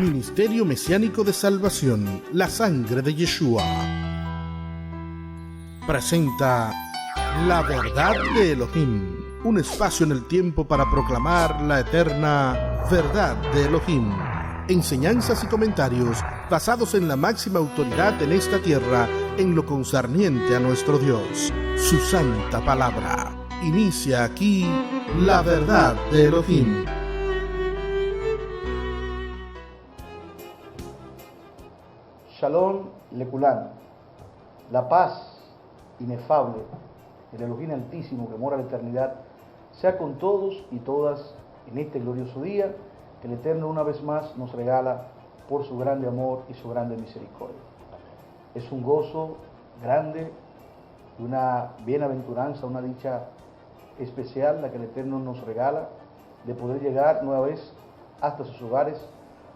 Ministerio Mesiánico de Salvación, la sangre de Yeshua, presenta La Verdad de Elohim, un espacio en el tiempo para proclamar la eterna verdad de Elohim. Enseñanzas y comentarios basados en la máxima autoridad en esta tierra en lo concerniente a nuestro Dios, su santa palabra. Inicia aquí La Verdad de Elohim. Shalom Lekulán, la paz inefable del Elohim Altísimo que mora en la eternidad, sea con todos y todas en este glorioso día que el Eterno una vez más nos regala por su grande amor y su grande misericordia. Es un gozo grande, una bienaventuranza, una dicha especial la que el Eterno nos regala de poder llegar nueva vez hasta sus hogares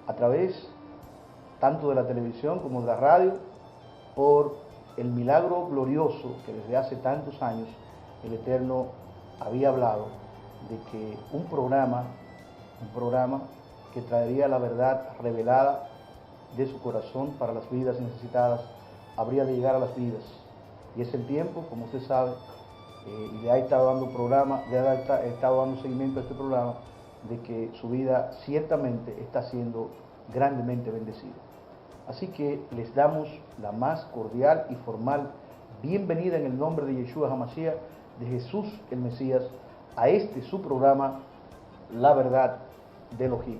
a través tanto de la televisión como de la radio, por el milagro glorioso que desde hace tantos años el Eterno había hablado de que un programa que traería la verdad revelada de su corazón para las vidas necesitadas, habría de llegar a las vidas. Y es el tiempo, como usted sabe, y le ha estado dando seguimiento a este programa, de que su vida ciertamente está siendo grandemente bendecida. Así que les damos la más cordial y formal bienvenida en el nombre de Yeshua HaMashiach, de Jesús el Mesías, a este su programa, La Verdad de Elohim.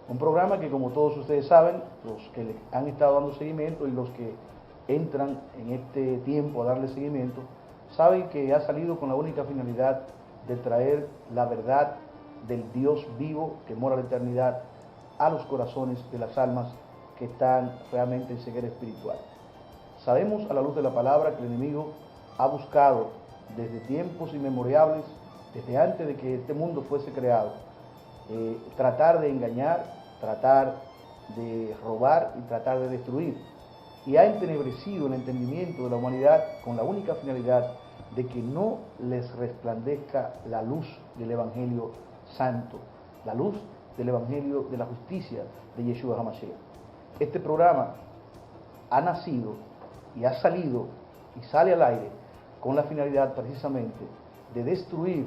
Un programa que, como todos ustedes saben, los que le han estado dando seguimiento y los que entran en este tiempo a darle seguimiento, saben que ha salido con la única finalidad de traer la verdad del Dios vivo que mora en la eternidad a los corazones de las almas que están realmente en ceguera espiritual. Sabemos a la luz de la palabra que el enemigo ha buscado desde tiempos inmemorables, desde antes de que este mundo fuese creado, tratar de engañar, tratar de robar y tratar de destruir. Y ha entenebrecido el entendimiento de la humanidad con la única finalidad de que no les resplandezca la luz del Evangelio Santo, la luz del Evangelio de la justicia de Yeshua HaMashiach. Este programa ha nacido y ha salido y sale al aire con la finalidad precisamente de destruir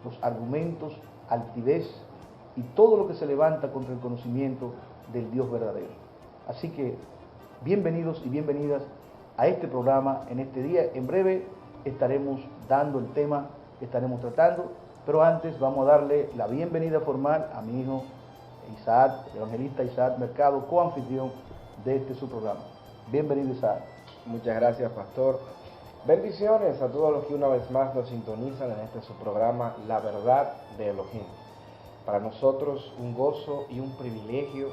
los argumentos, altivez y todo lo que se levanta contra el conocimiento del Dios verdadero. Así que bienvenidos y bienvenidas a este programa en este día. En breve estaremos dando el tema que estaremos tratando, pero antes vamos a darle la bienvenida formal a mi hijo Isaac, el evangelista Isaac Mercado, coanfitrión de este su programa. Bienvenido, Isaac. Muchas gracias, pastor. Bendiciones a todos los que una vez más nos sintonizan en este su programa, La Verdad de Elohim. Para nosotros un gozo y un privilegio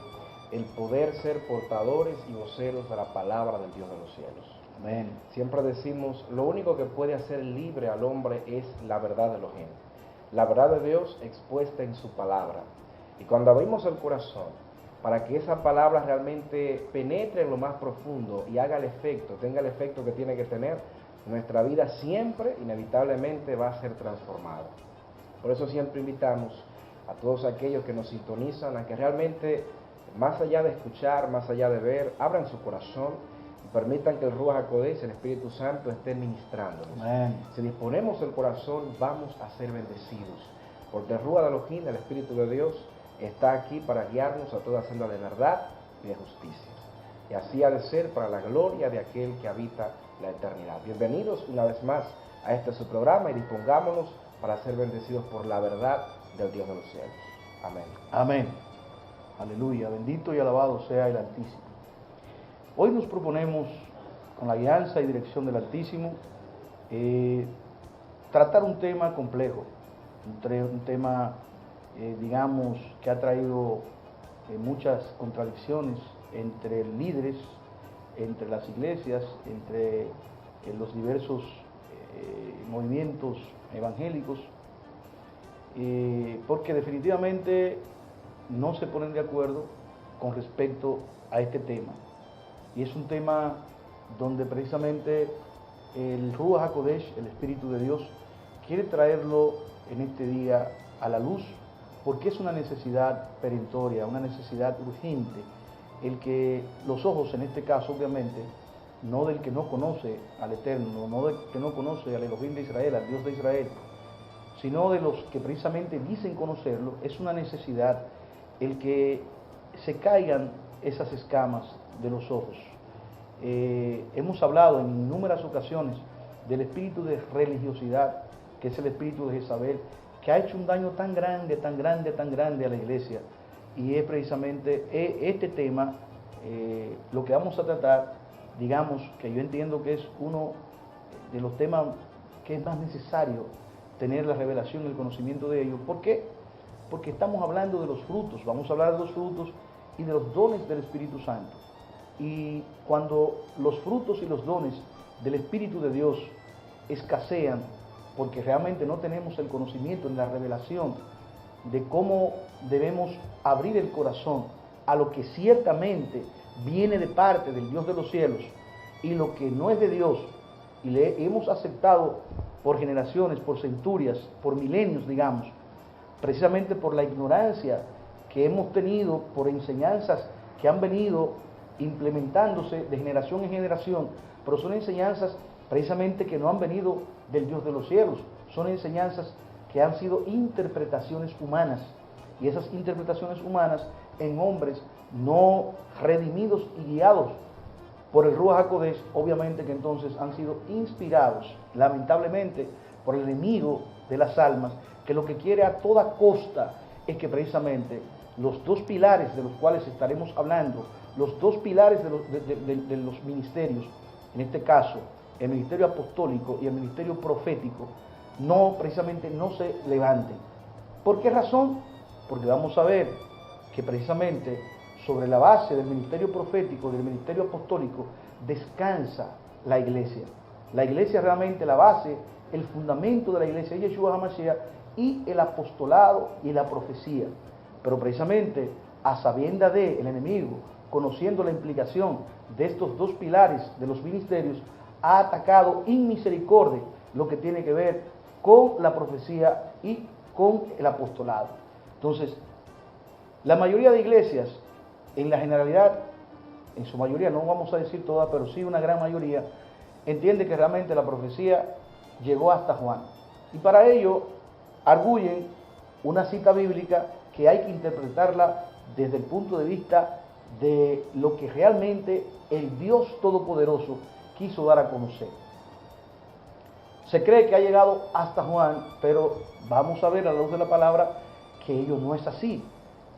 el poder ser portadores y voceros de la palabra del Dios de los cielos. Amén. Siempre decimos, lo único que puede hacer libre al hombre es la verdad de Elohim, la verdad de Dios expuesta en su palabra. Y cuando abrimos el corazón para que esa palabra realmente penetre en lo más profundo y haga el efecto, tenga el efecto que tiene que tener, nuestra vida siempre, inevitablemente, va a ser transformada. Por eso siempre invitamos a todos aquellos que nos sintonizan a que realmente, más allá de escuchar, más allá de ver, abran su corazón y permitan que el Ruach HaKodesh, el Espíritu Santo, esté ministrándonos. Amén. Si disponemos el corazón, vamos a ser bendecidos, porque el Ruach de Elohim, el Espíritu de Dios, está aquí para guiarnos a toda senda de verdad y de justicia. Y así ha de ser para la gloria de aquel que habita la eternidad. Bienvenidos una vez más a este su programa y dispongámonos para ser bendecidos por la verdad del Dios de los cielos. Amén. Amén. Aleluya. Bendito y alabado sea el Altísimo. Hoy nos proponemos, con la guianza y dirección del Altísimo, tratar un tema complejo, un tema digamos, que ha traído muchas contradicciones entre líderes, entre las iglesias, entre los diversos movimientos evangélicos, porque definitivamente no se ponen de acuerdo con respecto a este tema. Y es un tema donde precisamente el Ruach HaKodesh, el Espíritu de Dios, quiere traerlo en este día a la luz, porque es una necesidad perentoria, una necesidad urgente el que los ojos, en este caso obviamente, no del que no conoce al Eterno, no del que no conoce al Elohim de Israel, al Dios de Israel, sino de los que precisamente dicen conocerlo, es una necesidad el que se caigan esas escamas de los ojos. Hemos hablado en innumerables ocasiones del espíritu de religiosidad, que es el espíritu de Jezabel, que ha hecho un daño tan grande, tan grande, tan grande a la iglesia. Y es precisamente este tema lo que vamos a tratar, digamos, que yo entiendo que es uno de los temas que es más necesario tener la revelación, el conocimiento de ellos. ¿Por qué? Porque estamos hablando de los frutos, vamos a hablar de los frutos y de los dones del Espíritu Santo. Y cuando los frutos y los dones del Espíritu de Dios escasean, porque realmente no tenemos el conocimiento en la revelación de cómo debemos abrir el corazón a lo que ciertamente viene de parte del Dios de los cielos y lo que no es de Dios, y le hemos aceptado por generaciones, por centurias, por milenios, digamos, precisamente por la ignorancia que hemos tenido, por enseñanzas que han venido implementándose de generación en generación, pero son enseñanzas precisamente que no han venido del Dios de los cielos, son enseñanzas que han sido interpretaciones humanas, y esas interpretaciones humanas en hombres no redimidos y guiados por el Ruach HaKodesh, obviamente que entonces han sido inspirados, lamentablemente, por el enemigo de las almas, que lo que quiere a toda costa es que precisamente los dos pilares de los cuales estaremos hablando, los dos pilares de los ministerios, en este caso, el ministerio apostólico y el ministerio profético, precisamente no se levanten. ¿Por qué razón? Porque vamos a ver que precisamente sobre la base del ministerio profético, del ministerio apostólico, descansa la iglesia. La iglesia realmente, la base, el fundamento de la iglesia es Yeshua HaMashiach y el apostolado y la profecía. Pero precisamente a sabienda del enemigo, conociendo la implicación de estos dos pilares de los ministerios, ha atacado en misericordia lo que tiene que ver con la profecía y con el apostolado. Entonces, la mayoría de iglesias, en la generalidad, en su mayoría, no vamos a decir todas, pero sí una gran mayoría, entiende que realmente la profecía llegó hasta Juan. Y para ello arguyen una cita bíblica que hay que interpretarla desde el punto de vista de lo que realmente el Dios Todopoderoso quiso dar a conocer. Se cree que ha llegado hasta Juan, pero vamos a ver a la luz de la palabra que ello no es así.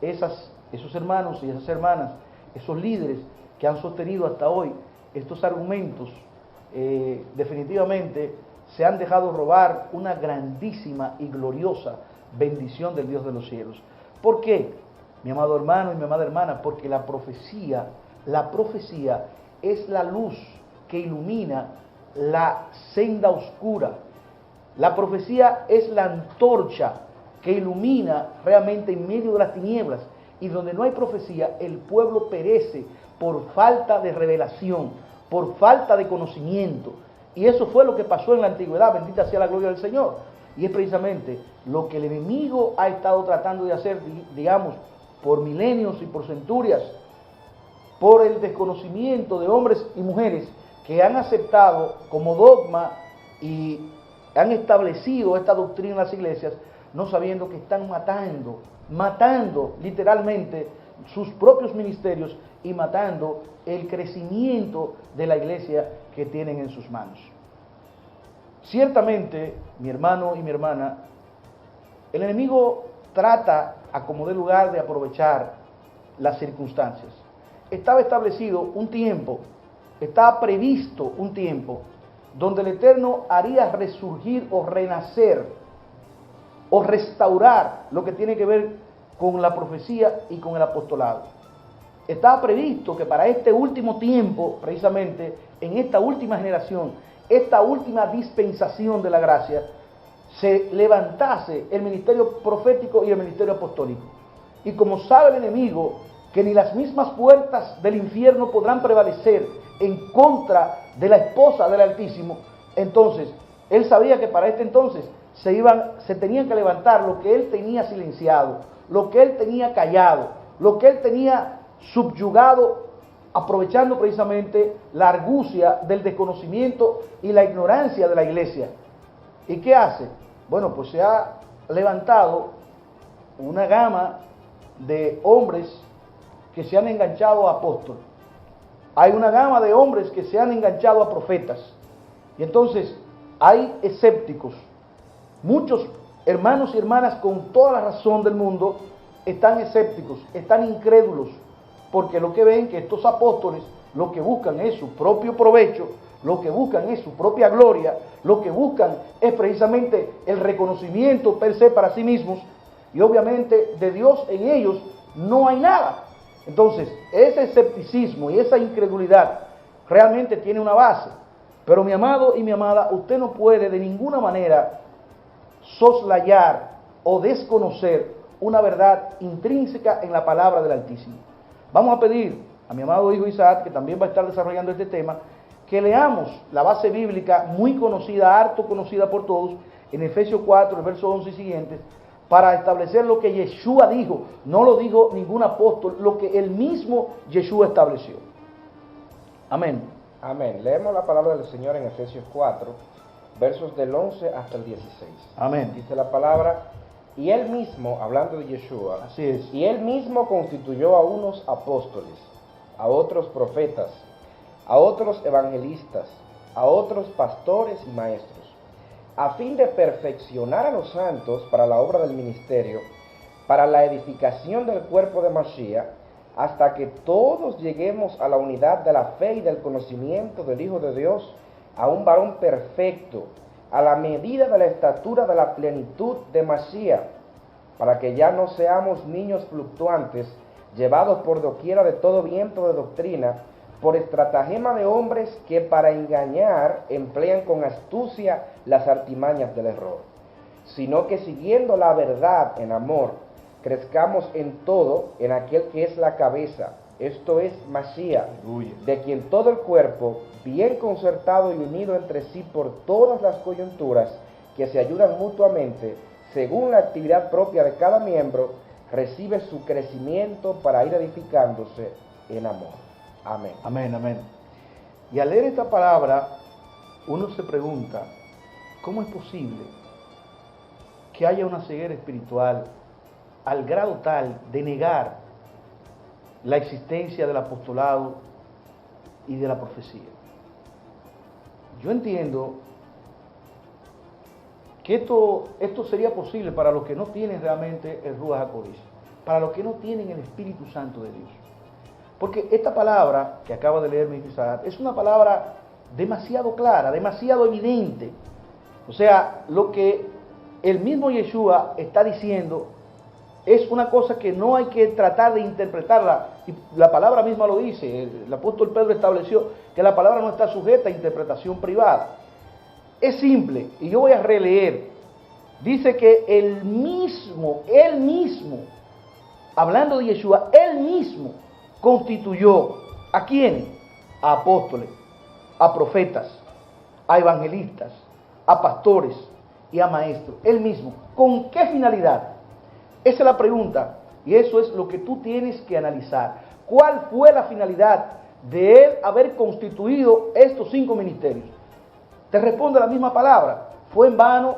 Esos hermanos y esas hermanas, esos líderes que han sostenido hasta hoy estos argumentos, definitivamente se han dejado robar una grandísima y gloriosa bendición del Dios de los cielos. ¿Por qué, mi amado hermano y mi amada hermana? Porque la profecía es la luz que ilumina la senda oscura. La profecía es la antorcha que ilumina realmente en medio de las tinieblas. Y donde no hay profecía, el pueblo perece por falta de revelación, por falta de conocimiento. Y eso fue lo que pasó en la antigüedad, bendita sea la gloria del Señor. Y es precisamente lo que el enemigo ha estado tratando de hacer, digamos, por milenios y por centurias, por el desconocimiento de hombres y mujeres que han aceptado como dogma y han establecido esta doctrina en las iglesias, no sabiendo que están matando literalmente sus propios ministerios y matando el crecimiento de la iglesia que tienen en sus manos. Ciertamente, mi hermano y mi hermana, el enemigo trata a como dé lugar de aprovechar las circunstancias. Estaba establecido un tiempo, estaba previsto un tiempo donde el Eterno haría resurgir o renacer o restaurar lo que tiene que ver con la profecía y con el apostolado. Estaba previsto que para este último tiempo, precisamente en esta última generación, esta última dispensación de la gracia, se levantase el ministerio profético y el ministerio apostólico. Y como sabe el enemigo que ni las mismas puertas del infierno podrán prevalecer en contra de la esposa del Altísimo, entonces él sabía que para este entonces se tenían que levantar lo que él tenía silenciado, lo que él tenía callado, lo que él tenía subyugado, aprovechando precisamente la argucia del desconocimiento y la ignorancia de la iglesia. ¿Y qué hace? Bueno, pues se ha levantado una gama de hombres que se han enganchado a apóstoles. Hay una gama de hombres que se han enganchado a profetas. Y entonces hay escépticos. Muchos hermanos y hermanas con toda la razón del mundo están escépticos, están incrédulos, porque lo que ven que estos apóstoles lo que buscan es su propio provecho, lo que buscan es su propia gloria, lo que buscan es precisamente el reconocimiento per se para sí mismos, y obviamente de Dios en ellos no hay nada. Entonces, ese escepticismo y esa incredulidad realmente tiene una base. Pero mi amado y mi amada, usted no puede de ninguna manera soslayar o desconocer una verdad intrínseca en la palabra del Altísimo. Vamos a pedir a mi amado hijo Isaac, que también va a estar desarrollando este tema, que leamos la base bíblica muy conocida, harto conocida por todos, en Efesios 4, el verso 11 y siguientes, para establecer lo que Yeshua dijo. No lo dijo ningún apóstol, lo que el mismo Yeshua estableció. Amén. Amén. Leemos la palabra del Señor en Efesios 4, versos del 11 hasta el 16. Amén. Dice la palabra: y él mismo, hablando de Yeshua, así es, y él mismo constituyó a unos apóstoles, a otros profetas, a otros evangelistas, a otros pastores y maestros, a fin de perfeccionar a los santos para la obra del ministerio, para la edificación del cuerpo de Mashiach, hasta que todos lleguemos a la unidad de la fe y del conocimiento del Hijo de Dios, a un varón perfecto, a la medida de la estatura de la plenitud de Mashiach, para que ya no seamos niños fluctuantes, llevados por doquiera de todo viento de doctrina, por estratagema de hombres que para engañar emplean con astucia las artimañas del error, sino que siguiendo la verdad en amor, crezcamos en todo en aquel que es la cabeza, esto es Mashiach, de quien todo el cuerpo, bien concertado y unido entre sí por todas las coyunturas que se ayudan mutuamente, según la actividad propia de cada miembro, recibe su crecimiento para ir edificándose en amor. Amén. Amén, amén. Y al leer esta palabra, uno se pregunta, ¿cómo es posible que haya una ceguera espiritual al grado tal de negar la existencia del apostolado y de la profecía? Yo entiendo que esto sería posible para los que no tienen realmente el Ruach HaKodesh, para los que no tienen el Espíritu Santo de Dios. Porque esta palabra que acaba de leer mi hijo Isaac es una palabra demasiado clara, demasiado evidente. O sea, lo que el mismo Yeshua está diciendo es una cosa que no hay que tratar de interpretarla. Y la palabra misma lo dice. El apóstol Pedro estableció que la palabra no está sujeta a interpretación privada. Es simple, y yo voy a releer. Dice que él mismo, hablando de Yeshua, él mismo constituyó ¿a quiénes? A apóstoles, a profetas, a evangelistas, a pastores y a maestros. Él mismo. ¿Con qué finalidad? Esa es la pregunta, y eso es lo que tú tienes que analizar. ¿Cuál fue la finalidad de él haber constituido estos 5 ministerios? Te responde la misma palabra. ¿Fue en vano?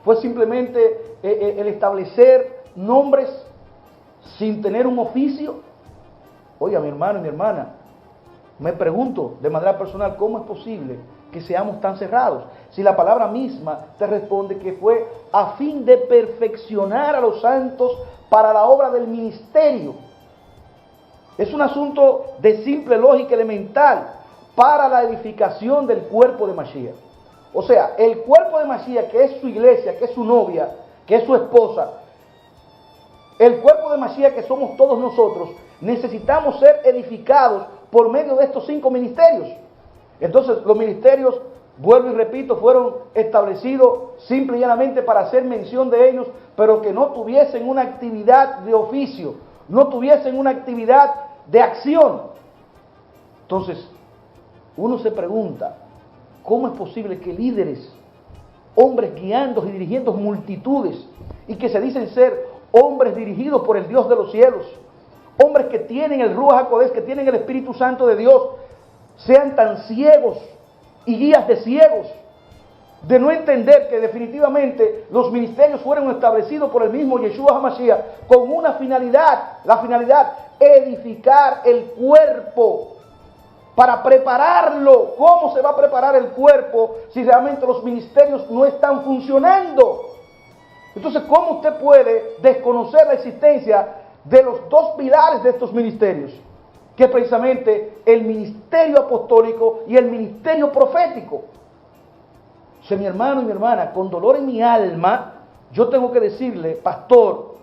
¿Fue simplemente el establecer nombres sin tener un oficio? Oiga, mi hermano y mi hermana, me pregunto de manera personal, ¿cómo es posible que seamos tan cerrados? Si la palabra misma te responde que fue a fin de perfeccionar a los santos para la obra del ministerio. Es un asunto de simple lógica elemental para la edificación del cuerpo de Mashiach. O sea, el cuerpo de Mashiach, que es su iglesia, que es su novia, que es su esposa, el cuerpo de Mashiach que somos todos nosotros, necesitamos ser edificados por medio de estos 5 ministerios. Entonces, los ministerios, vuelvo y repito, fueron establecidos simple y llanamente para hacer mención de ellos, pero que no tuviesen una actividad de oficio, no tuviesen una actividad de acción. Entonces, uno se pregunta, ¿cómo es posible que líderes, hombres guiando y dirigiendo multitudes, y que se dicen ser hombres dirigidos por el Dios de los cielos, hombres que tienen el Ruach HaKodesh, que tienen el Espíritu Santo de Dios, sean tan ciegos y guías de ciegos, de no entender que definitivamente los ministerios fueron establecidos por el mismo Yeshua HaMashiach con una finalidad, la finalidad, edificar el cuerpo, para prepararlo. ¿Cómo se va a preparar el cuerpo si realmente los ministerios no están funcionando? Entonces, ¿cómo usted puede desconocer la existencia de los dos pilares de estos ministerios? Que es precisamente el ministerio apostólico y el ministerio profético. O sea, mi hermano y mi hermana, con dolor en mi alma, yo tengo que decirle, pastor,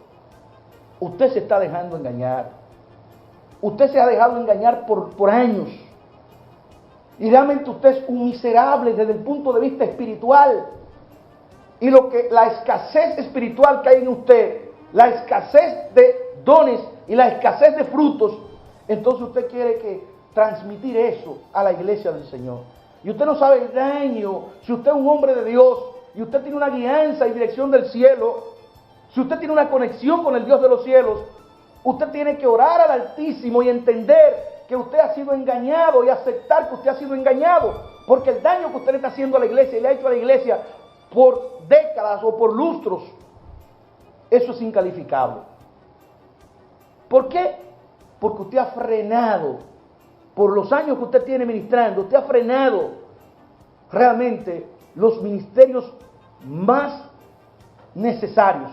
usted se está dejando engañar. Usted se ha dejado engañar por años. Y realmente usted es un miserable desde el punto de vista espiritual. Y la escasez espiritual que hay en usted, la escasez de dones y la escasez de frutos, entonces usted quiere transmitir eso a la iglesia del Señor. Y usted no sabe el daño. Si usted es un hombre de Dios y usted tiene una guianza y dirección del cielo, si usted tiene una conexión con el Dios de los cielos, usted tiene que orar al Altísimo y entender que usted ha sido engañado y aceptar que usted ha sido engañado, porque el daño que usted le está haciendo a la iglesia y le ha hecho a la iglesia por décadas o por lustros, eso es incalificable. ¿Por qué? Porque usted ha frenado, por los años que usted tiene ministrando, usted ha frenado realmente los ministerios más necesarios,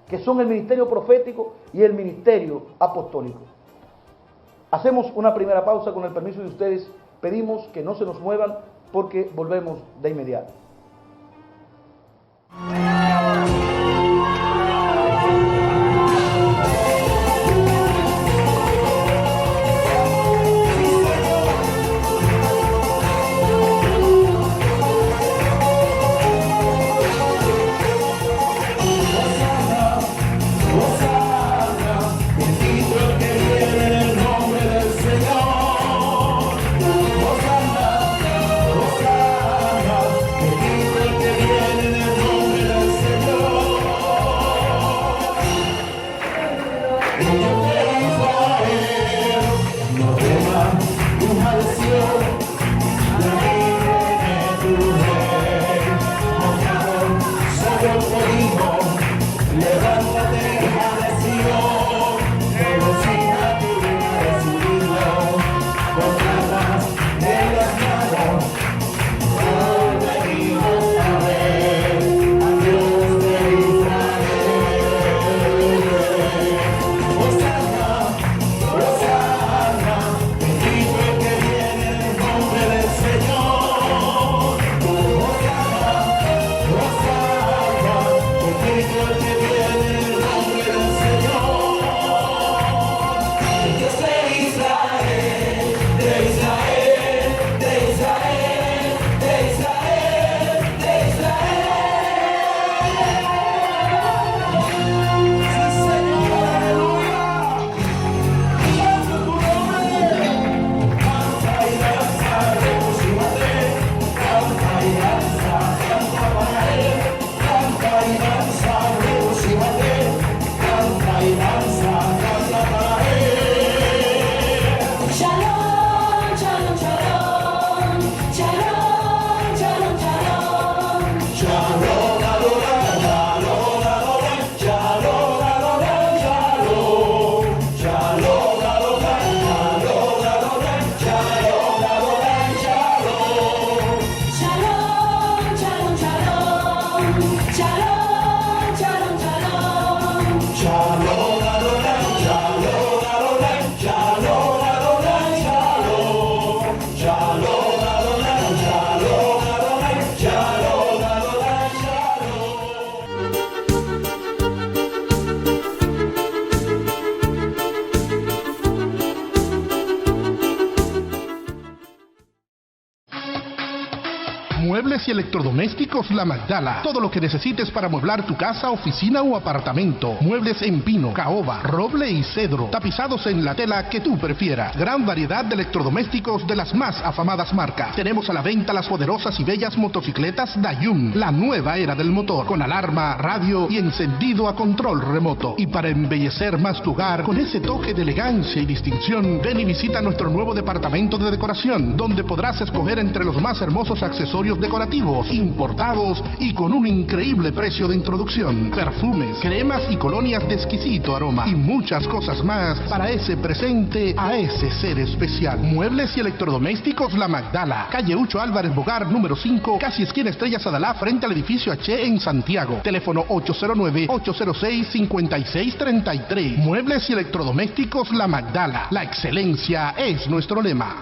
que son el ministerio profético y el ministerio apostólico. Hacemos una primera pausa con el permiso de ustedes. Pedimos que no se nos muevan porque volvemos de inmediato. Muebles y electrodomésticos La Magdala. Todo lo que necesites para amueblar tu casa, oficina o apartamento. Muebles en pino, caoba, roble y cedro. Tapizados en la tela que tú prefieras. Gran variedad de electrodomésticos de las más afamadas marcas. Tenemos a la venta las poderosas y bellas motocicletas Dayun. La nueva era del motor. Con alarma, radio y encendido a control remoto. Y para embellecer más tu hogar con ese toque de elegancia y distinción, ven y visita nuestro nuevo departamento de decoración, donde podrás escoger entre los más hermosos accesorios decorativos, importados y con un increíble precio de introducción. Perfumes, cremas y colonias de exquisito aroma y muchas cosas más para ese presente a ese ser especial. Muebles y electrodomésticos La Magdala. Calle Ucho Álvarez Bogar, número 5, casi esquina Estrellas Adalá, frente al edificio H en Santiago. Teléfono 809-806-5633. Muebles y electrodomésticos La Magdala. La excelencia es nuestro lema.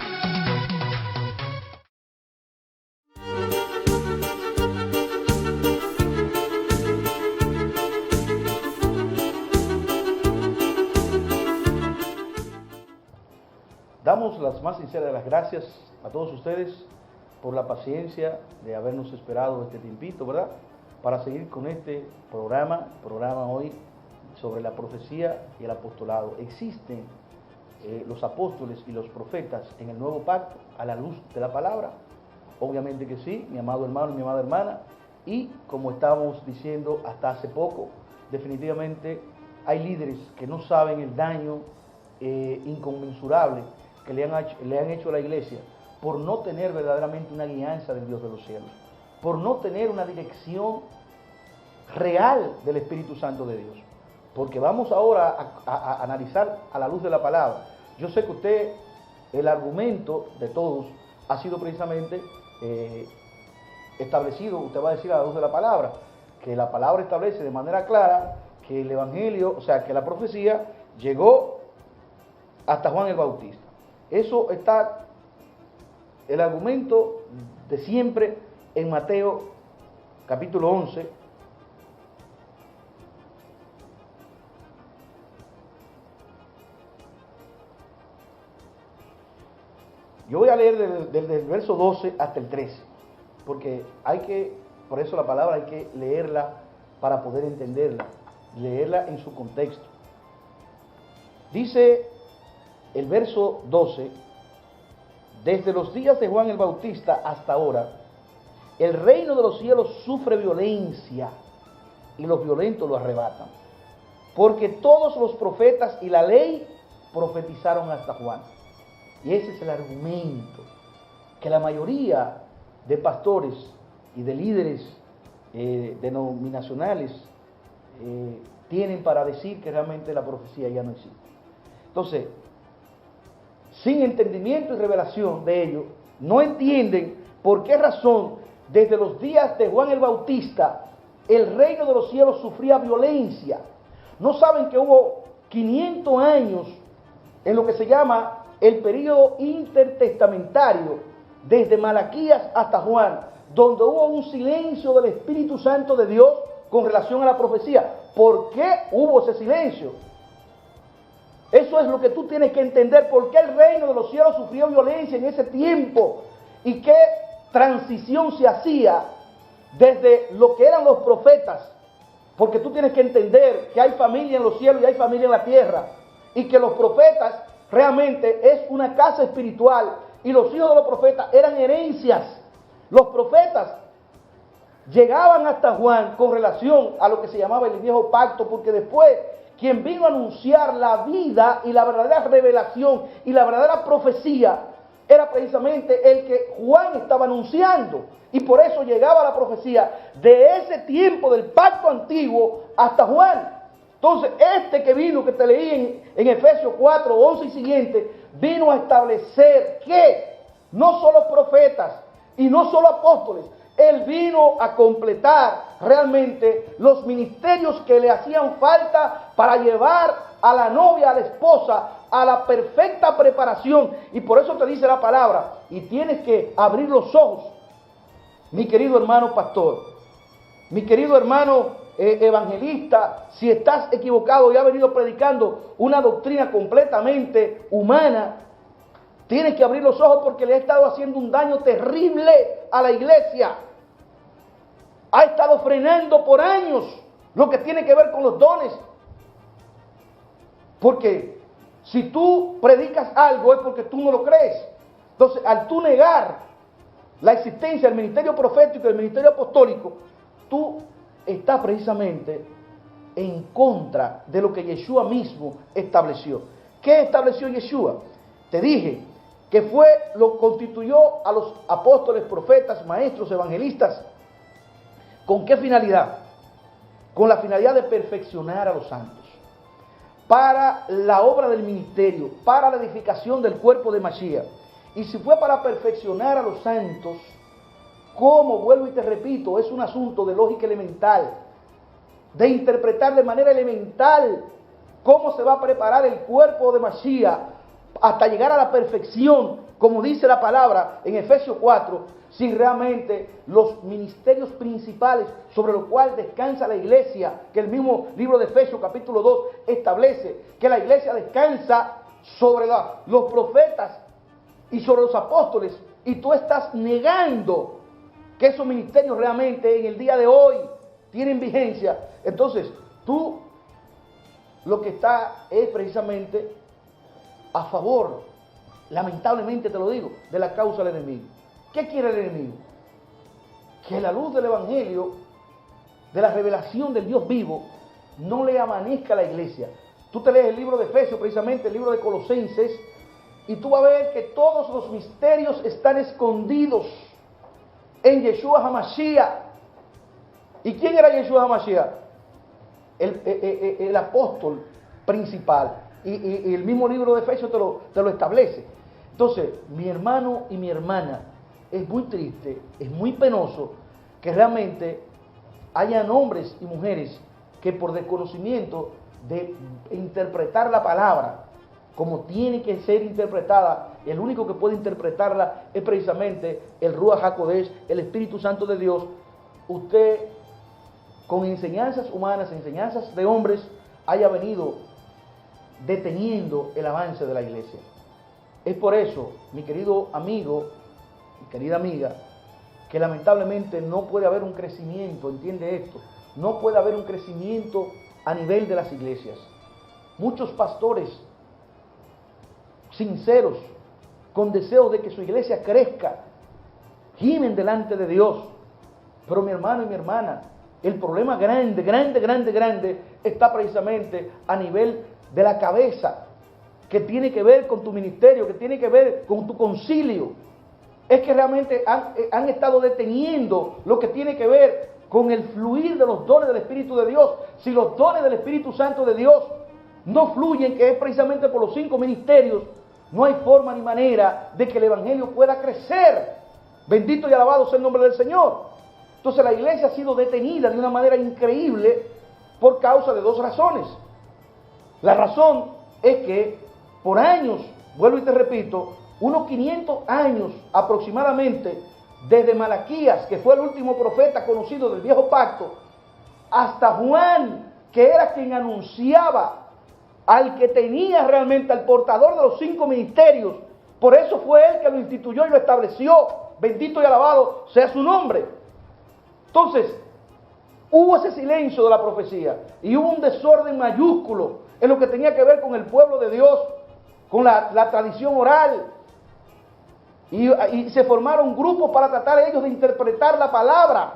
Damos las más sinceras de las gracias a todos ustedes por la paciencia de habernos esperado este tiempito, ¿verdad? Para seguir con este programa hoy sobre la profecía y el apostolado. ¿Existen los apóstoles y los profetas en el nuevo pacto a la luz de la palabra? Obviamente que sí, mi amado hermano y mi amada hermana. Y como estábamos diciendo hasta hace poco, definitivamente hay líderes que no saben el daño inconmensurable que le han hecho a la iglesia por no tener verdaderamente una guianza del Dios de los cielos, por no tener una dirección real del Espíritu Santo de Dios. Porque vamos ahora a analizar a la luz de la palabra. Yo sé que usted, el argumento de todos ha sido precisamente establecido, usted va a decir a la luz de la palabra, que la palabra establece de manera clara que el Evangelio, o sea, que la profecía llegó hasta Juan el Bautista. Eso está, el argumento de siempre en Mateo capítulo 11, yo voy a leer desde el verso 12 hasta el 13, porque por eso la palabra hay que leerla para poder entenderla, leerla en su contexto. Dice el verso 12: desde los días de Juan el Bautista hasta ahora, el reino de los cielos sufre violencia y los violentos lo arrebatan. Porque todos los profetas y la ley profetizaron hasta Juan. Y ese es el argumento que la mayoría de pastores y de líderes denominacionales tienen para decir que realmente la profecía ya no existe. Entonces, sin entendimiento y revelación de ello, no entienden por qué razón desde los días de Juan el Bautista el reino de los cielos sufría violencia. No saben que hubo 500 años en lo que se llama el período intertestamentario, desde Malaquías hasta Juan, donde hubo un silencio del Espíritu Santo de Dios con relación a la profecía. ¿Por qué hubo ese silencio? Eso es lo que tú tienes que entender, por qué el reino de los cielos sufrió violencia en ese tiempo y qué transición se hacía desde lo que eran los profetas, porque tú tienes que entender que hay familia en los cielos y hay familia en la tierra, y que los profetas realmente es una casa espiritual, y los hijos de los profetas eran herencias. Los profetas llegaban hasta Juan con relación a lo que se llamaba el viejo pacto, porque después quien vino a anunciar la vida y la verdadera revelación y la verdadera profecía era precisamente el que Juan estaba anunciando. Y por eso llegaba la profecía de ese tiempo del pacto antiguo hasta Juan. Entonces, este que vino, que te leí en Efesios 4, 11 y siguiente, vino a establecer que no solo profetas y no solo apóstoles, él vino a completar realmente los ministerios que le hacían falta para llevar a la novia, a la esposa, a la perfecta preparación. Y por eso te dice la palabra, y tienes que abrir los ojos, mi querido hermano pastor, mi querido hermano evangelista, si estás equivocado y has venido predicando una doctrina completamente humana, tienes que abrir los ojos porque le ha estado haciendo un daño terrible a la iglesia. ha estado frenando por años lo que tiene que ver con los dones. Porque si tú predicas algo es porque tú no lo crees. Entonces, al tú negar la existencia del ministerio profético y del ministerio apostólico, tú estás precisamente en contra de lo que Yeshua mismo estableció. ¿Qué estableció Yeshua? Te dije que lo constituyó a los apóstoles, profetas, maestros, evangelistas. ¿Con qué finalidad? Con la finalidad de perfeccionar a los santos, para la obra del ministerio, para la edificación del cuerpo de Mashiach. Y si fue para perfeccionar a los santos, como vuelvo y te repito, es un asunto de lógica elemental, de interpretar de manera elemental cómo se va a preparar el cuerpo de Mashiach hasta llegar a la perfección, como dice la palabra en Efesios 4, si realmente los ministerios principales sobre los cuales descansa la iglesia, que el mismo libro de Efesios capítulo 2 establece, que la iglesia descansa sobre los profetas y sobre los apóstoles, y tú estás negando que esos ministerios realmente en el día de hoy tienen vigencia, entonces tú lo que está es precisamente a favor, lamentablemente te lo digo, de la causa del enemigo. ¿Qué quiere el enemigo? Que la luz del evangelio, de la revelación del Dios vivo, no le amanezca a la iglesia. Tú te lees el libro de Efesios, precisamente el libro de Colosenses, y tú vas a ver que todos los misterios están escondidos en Yeshua HaMashiach. ¿Y quién era Yeshua HaMashiach? El apóstol principal. Y el mismo libro de Efesios te lo establece. Entonces, mi hermano y mi hermana, es muy triste, es muy penoso que realmente hayan hombres y mujeres que por desconocimiento de interpretar la palabra como tiene que ser interpretada, el único que puede interpretarla es precisamente el Ruach HaKodesh, el Espíritu Santo de Dios. Usted, con enseñanzas humanas, enseñanzas de hombres, haya venido deteniendo el avance de la iglesia. Es por eso, mi querido amigo, mi querida amiga, que lamentablemente no puede haber un crecimiento, entiende esto, no puede haber un crecimiento a nivel de las iglesias. Muchos pastores sinceros, con deseos de que su iglesia crezca, gimen delante de Dios. Pero mi hermano y mi hermana, el problema grande está precisamente a nivel de la cabeza, que tiene que ver con tu ministerio, que tiene que ver con tu concilio. Es que realmente han estado deteniendo lo que tiene que ver con el fluir de los dones del Espíritu de Dios. Si los dones del Espíritu Santo de Dios no fluyen, que es precisamente por los 5 ministerios, no hay forma ni manera de que el Evangelio pueda crecer. Bendito y alabado sea el nombre del Señor. Entonces la iglesia ha sido detenida de una manera increíble por causa de 2 razones. La razón es que por años, vuelvo y te repito, unos 500 años aproximadamente, desde Malaquías, que fue el último profeta conocido del viejo pacto, hasta Juan, que era quien anunciaba al que tenía realmente, al portador de los 5 ministerios. Por eso fue él que lo instituyó y lo estableció. Bendito y alabado sea su nombre. Entonces, hubo ese silencio de la profecía y hubo un desorden mayúsculo en lo que tenía que ver con el pueblo de Dios, con la tradición oral. Y se formaron grupos para tratar ellos de interpretar la palabra,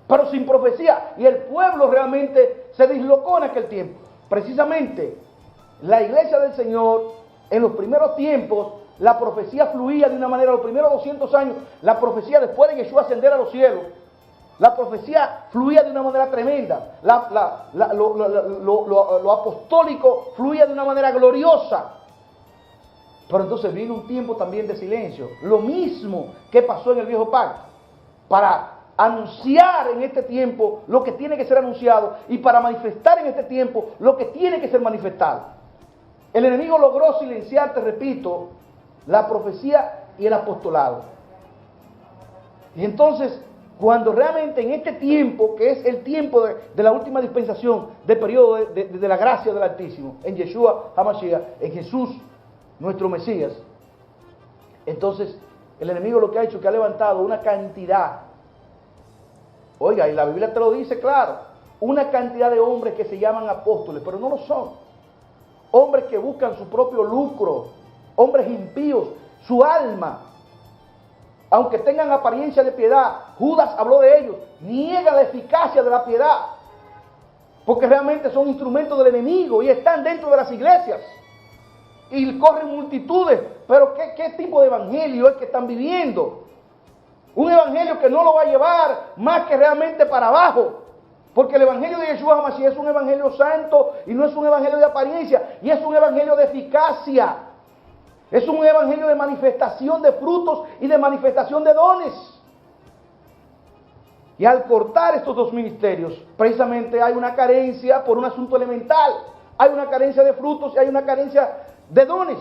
pero sin profecía. Y el pueblo realmente se dislocó en aquel tiempo. Precisamente, la iglesia del Señor, en los primeros tiempos, la profecía fluía de una manera, los primeros 200 años, la profecía después de Yeshua ascender a los cielos, la profecía fluía de una manera tremenda, lo apostólico fluía de una manera gloriosa. Pero entonces vino un tiempo también de silencio, lo mismo que pasó en el viejo pacto, para anunciar en este tiempo lo que tiene que ser anunciado y para manifestar en este tiempo lo que tiene que ser manifestado. El enemigo logró silenciar, te repito, la profecía y el apostolado. Y entonces, cuando realmente en este tiempo, que es el tiempo de la última dispensación, del periodo de la gracia del Altísimo, en Yeshua HaMashiach, en Jesús, nuestro Mesías, entonces el enemigo lo que ha hecho es que ha levantado una cantidad Oiga, y la Biblia te lo dice claro, una cantidad de hombres que se llaman apóstoles, pero no lo son. Hombres que buscan su propio lucro, hombres impíos, su alma. Aunque tengan apariencia de piedad, Judas habló de ellos, niega la eficacia de la piedad, porque realmente son instrumentos del enemigo y están dentro de las iglesias y corren multitudes. Pero ¿qué tipo de evangelio es que están viviendo? Un evangelio que no lo va a llevar más que realmente para abajo, porque el evangelio de Yeshua HaMashiach es un evangelio santo y no es un evangelio de apariencia, y es un evangelio de eficacia. Es un evangelio de manifestación de frutos y de manifestación de dones. Y al cortar estos dos ministerios, precisamente hay una carencia por un asunto elemental. Hay una carencia de frutos y hay una carencia de dones.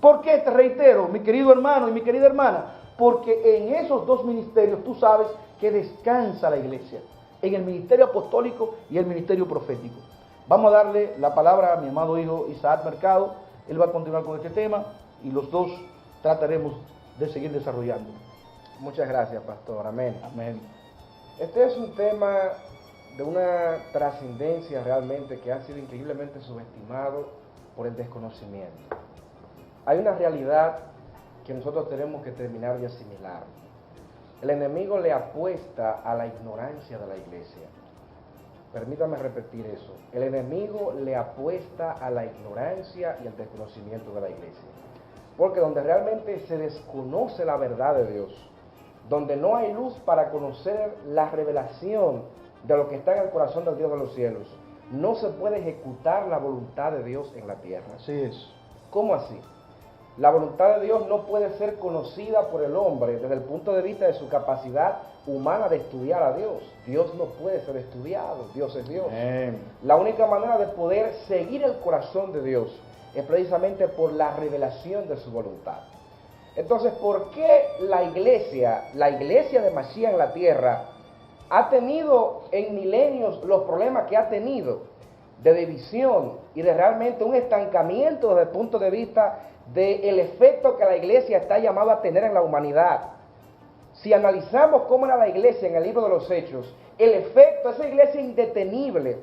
¿Por qué? Te reitero, mi querido hermano y mi querida hermana, porque en esos dos ministerios tú sabes que descansa la iglesia, en el ministerio apostólico y el ministerio profético. Vamos a darle la palabra a mi amado hijo Isaac Mercado. Él va a continuar con este tema y los dos trataremos de seguir desarrollando. Muchas gracias, pastor. Amén. Amén. Este es un tema de una trascendencia realmente que ha sido increíblemente subestimado por el desconocimiento. Hay una realidad que nosotros tenemos que terminar de asimilar. El enemigo le apuesta a la ignorancia de la iglesia. Permítame repetir eso. El enemigo le apuesta a la ignorancia y al desconocimiento de la iglesia. Porque donde realmente se desconoce la verdad de Dios, donde no hay luz para conocer la revelación de lo que está en el corazón del Dios de los cielos, no se puede ejecutar la voluntad de Dios en la tierra. Así es. ¿Cómo así? La voluntad de Dios no puede ser conocida por el hombre desde el punto de vista de su capacidad humana de estudiar a Dios. Dios no puede ser estudiado, Dios es Dios. Amén. La única manera de poder seguir el corazón de Dios es precisamente por la revelación de su voluntad. Entonces, ¿por qué la iglesia de Mashiach en la tierra, ha tenido en milenios los problemas que ha tenido de división y de realmente un estancamiento desde el punto de vista del efecto que la iglesia está llamada a tener en la humanidad? Si analizamos cómo era la iglesia en el libro de los Hechos, el efecto, esa iglesia indetenible,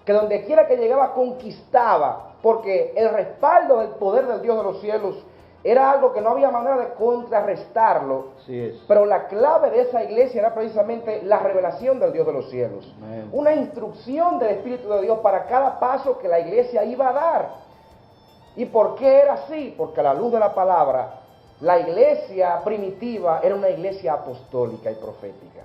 que donde quiera que llegaba conquistaba, porque el respaldo del poder del Dios de los cielos era algo que no había manera de contrarrestarlo. Así es. Pero la clave de esa iglesia era precisamente la revelación del Dios de los cielos. Amén. Una instrucción del Espíritu de Dios para cada paso que la iglesia iba a dar. ¿Y por qué era así? Porque a la luz de la palabra, la iglesia primitiva era una iglesia apostólica y profética,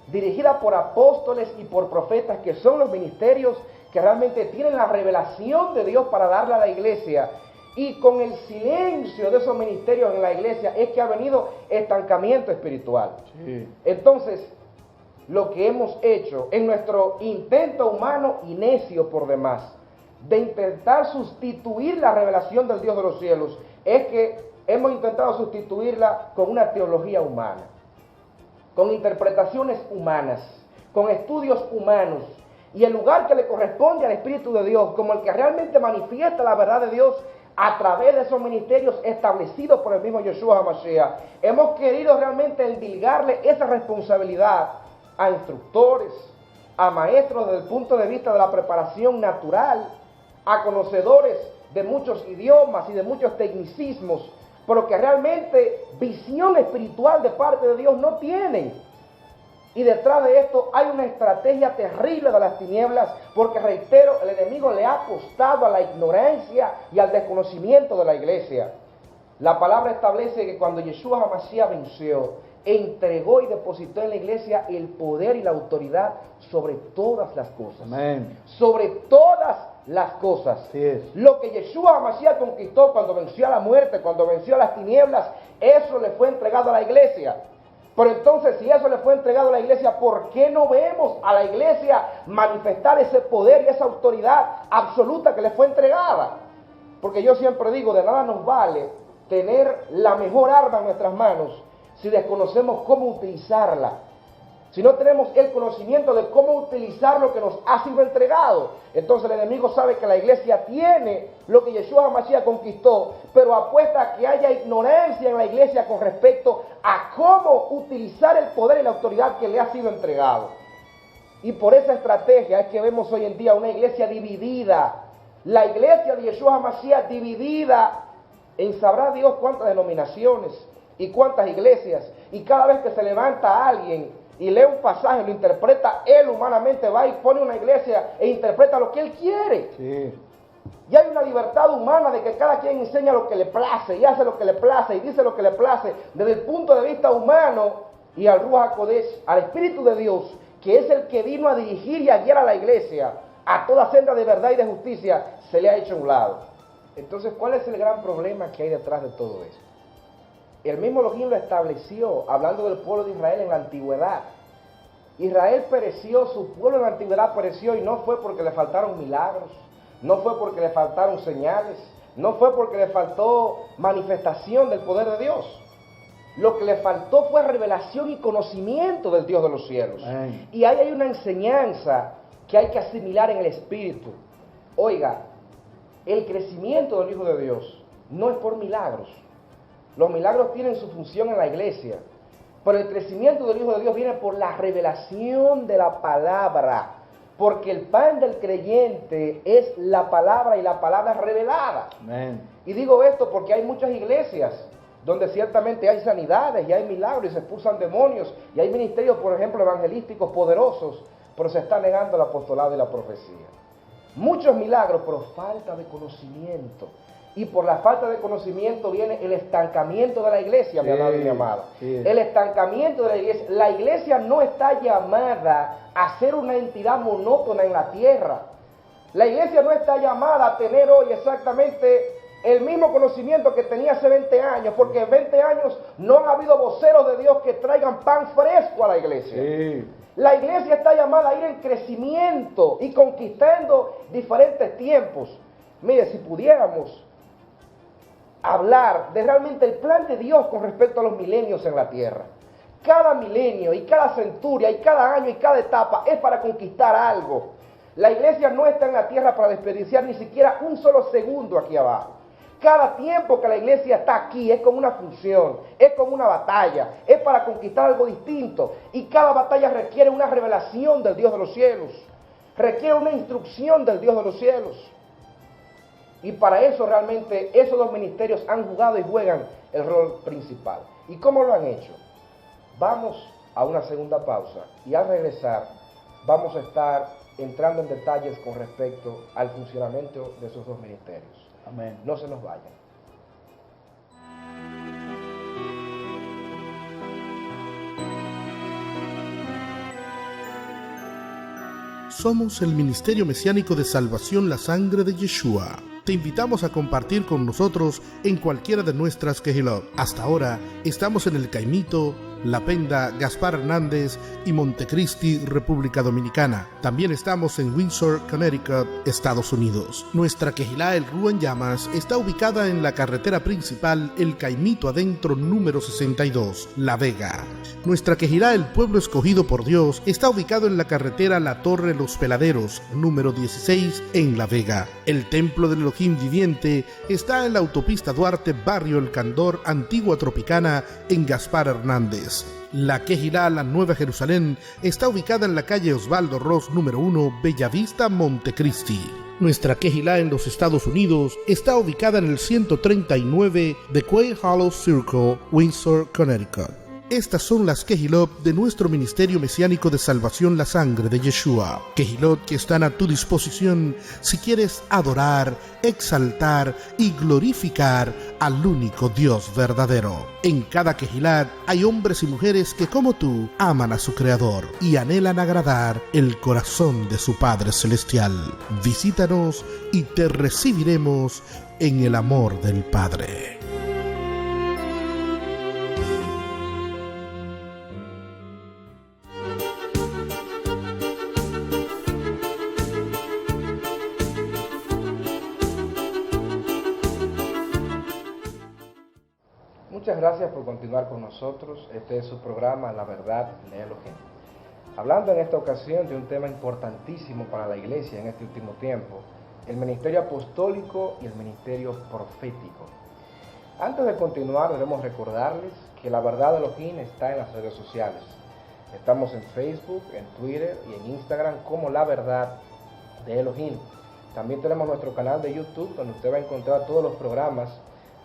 dirigida por apóstoles y por profetas, que son los ministerios que realmente tienen la revelación de Dios para darle a la iglesia. Y con el silencio de esos ministerios en la iglesia es que ha venido estancamiento espiritual. Sí. Entonces, lo que hemos hecho en nuestro intento humano y necio por demás de intentar sustituir la revelación del Dios de los cielos, es que hemos intentado sustituirla con una teología humana, con interpretaciones humanas, con estudios humanos, y el lugar que le corresponde al Espíritu de Dios, como el que realmente manifiesta la verdad de Dios a través de esos ministerios establecidos por el mismo Yeshua HaMashiach, hemos querido realmente endilgarle esa responsabilidad a instructores, a maestros desde el punto de vista de la preparación natural, a conocedores de muchos idiomas y de muchos tecnicismos, pero que realmente visión espiritual de parte de Dios no tienen. Y detrás de esto hay una estrategia terrible de las tinieblas, porque reitero, el enemigo le ha apostado a la ignorancia y al desconocimiento de la iglesia. La palabra establece que cuando Yeshua HaMashiach venció, entregó y depositó en la iglesia el poder y la autoridad sobre todas las cosas. Amén. Sobre todas las cosas. Así es. Lo que Yeshua HaMashiach conquistó cuando venció a la muerte, cuando venció a las tinieblas, eso le fue entregado a la iglesia. Pero entonces, si eso le fue entregado a la iglesia, ¿por qué no vemos a la iglesia manifestar ese poder y esa autoridad absoluta que le fue entregada? Porque yo siempre digo, de nada nos vale tener la mejor arma en nuestras manos si desconocemos cómo utilizarla. si no tenemos el conocimiento de cómo utilizar lo que nos ha sido entregado, entonces el enemigo sabe que la iglesia tiene lo que Yeshua HaMashiach conquistó, pero apuesta a que haya ignorancia en la iglesia con respecto a cómo utilizar el poder y la autoridad que le ha sido entregado. Y por esa estrategia es que vemos hoy en día una iglesia dividida. La iglesia de Yeshua HaMashiach dividida en sabrá Dios cuántas denominaciones y cuántas iglesias. Y cada vez que se levanta alguien y lee un pasaje, lo interpreta él humanamente, va y pone una iglesia e interpreta lo que él quiere. Sí. Y hay una libertad humana de que cada quien enseña lo que le place y hace lo que le place y dice lo que le place desde el punto de vista humano, y al Ruach HaKodesh, al Espíritu de Dios, que es el que vino a dirigir y a guiar a la iglesia a toda senda de verdad y de justicia, se le ha hecho a un lado. Entonces, ¿cuál es el gran problema que hay detrás de todo esto? El mismo Elohim lo estableció, hablando del pueblo de Israel en la antigüedad. Israel pereció, su pueblo en la antigüedad pereció, y no fue porque le faltaron milagros, no fue porque le faltaron señales, no fue porque le faltó manifestación del poder de Dios. Lo que le faltó fue revelación y conocimiento del Dios de los cielos. Amén. Y ahí hay una enseñanza que hay que asimilar en el espíritu. Oiga, el crecimiento del Hijo de Dios no es por milagros. Los milagros tienen su función en la iglesia, pero el crecimiento del Hijo de Dios viene por la revelación de la palabra, porque el pan del creyente es la palabra, y la palabra revelada. Amén. Y digo esto porque hay muchas iglesias donde ciertamente hay sanidades y hay milagros y se expulsan demonios y hay ministerios, por ejemplo, evangelísticos poderosos, pero se está negando el apostolado y la profecía. Muchos milagros, pero falta de conocimiento. Y por la falta de conocimiento viene el estancamiento de la iglesia, mi amado y mi amada. Sí. El estancamiento de la iglesia. La iglesia no está llamada a ser una entidad monótona en la tierra. La iglesia no está llamada a tener hoy exactamente el mismo conocimiento que tenía hace 20 años, porque en 20 años no han habido voceros de Dios que traigan pan fresco a la iglesia. Sí. La iglesia está llamada a ir en crecimiento y conquistando diferentes tiempos. Mire, si pudiéramos hablar de realmente el plan de Dios con respecto a los milenios en la tierra. Cada milenio y cada centuria y cada año y cada etapa es para conquistar algo. La iglesia no está en la tierra para desperdiciar ni siquiera un solo segundo aquí abajo. Cada tiempo que la iglesia está aquí es con una función, es con una batalla, es para conquistar algo distinto. Y cada batalla requiere una revelación del Dios de los cielos, requiere una instrucción del Dios de los cielos. Y para eso realmente esos dos ministerios han jugado y juegan el rol principal. ¿Y cómo lo han hecho? Vamos a una segunda pausa y al regresar vamos a estar entrando en detalles con respecto al funcionamiento de esos dos ministerios. Amén. No se nos vayan. Somos el Ministerio Mesiánico de Salvación La Sangre de Yeshua. Te invitamos a compartir con nosotros en cualquiera de nuestras Kehilot. Hasta ahora estamos en el Caimito, La Penda, Gaspar Hernández y Montecristi, República Dominicana. También estamos en Windsor, Connecticut, Estados Unidos. Nuestra Kehilá El Rúa en Llamas está ubicada en la carretera principal El Caimito Adentro número 62, La Vega. Nuestra Kehilá El Pueblo Escogido por Dios está ubicado en la carretera La Torre Los Peladeros número 16 en La Vega. El Templo del Elohim Viviente está en la autopista Duarte, barrio El Candor, Antigua Tropicana, en Gaspar Hernández. La Kehilá La Nueva Jerusalén está ubicada en la calle Osvaldo Ross número 1, Bellavista, Montecristi. Nuestra Kehilá en los Estados Unidos está ubicada en el 139 de Quail Hollow Circle, Windsor, Connecticut. Estas son las Kehilot de nuestro Ministerio Mesiánico de Salvación La Sangre de Yeshua. Kehilot que están a tu disposición si quieres adorar, exaltar y glorificar al único Dios verdadero. En cada Kehilat hay hombres y mujeres que, como tú, aman a su Creador y anhelan agradar el corazón de su Padre Celestial. Visítanos y te recibiremos en el amor del Padre. Muchas gracias por continuar con nosotros. Este es su programa La Verdad de Elohim. Hablando en esta ocasión de un tema importantísimo para la iglesia en este último tiempo, el ministerio apostólico y el ministerio profético. Antes de continuar, debemos recordarles que la verdad de Elohim está en las redes sociales. Estamos en Facebook, en Twitter y en Instagram como La Verdad de Elohim. También tenemos nuestro canal de YouTube, donde usted va a encontrar todos los programas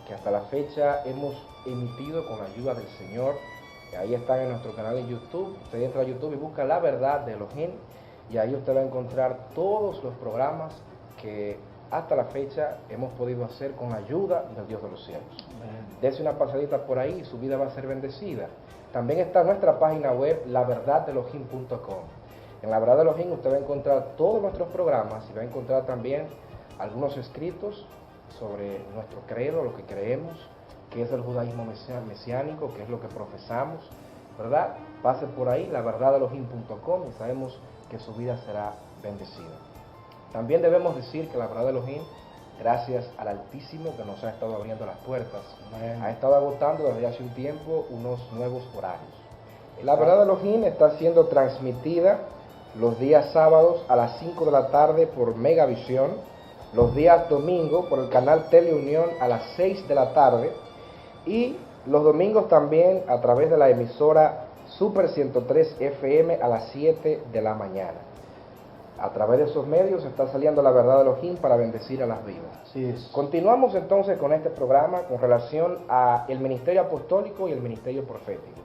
que hasta la fecha hemos emitido con la ayuda del Señor. Ahí están en nuestro canal de YouTube. Usted entra a YouTube y busca La Verdad de Elohim, y ahí usted va a encontrar todos los programas que hasta la fecha hemos podido hacer con la ayuda del Dios de los cielos. Dese una pasadita por ahí y su vida va a ser bendecida. También está nuestra página web, laverdaddelohim.com. En La Verdad de Elohim usted va a encontrar todos nuestros programas y va a encontrar también algunos escritos sobre nuestro credo, lo que creemos, que es el judaísmo mesiánico, que es lo que profesamos, ¿verdad? Pase por ahí, laverdaddelohim.com, y sabemos que su vida será bendecida. También debemos decir que La Verdad de Elohim, gracias al Altísimo que nos ha estado abriendo las puertas, ha estado agotando desde hace un tiempo unos nuevos horarios. La Verdad de Elohim está siendo transmitida los días sábados a las 5 de la tarde por Megavisión, los días domingos por el canal Teleunión a las 6 de la tarde, y los domingos también a través de la emisora Super 103 FM a las 7 de la mañana. A través de esos medios está saliendo La Verdad de Elohim para bendecir a las vidas. Así es. Continuamos entonces con este programa con relación al ministerio apostólico y el ministerio profético.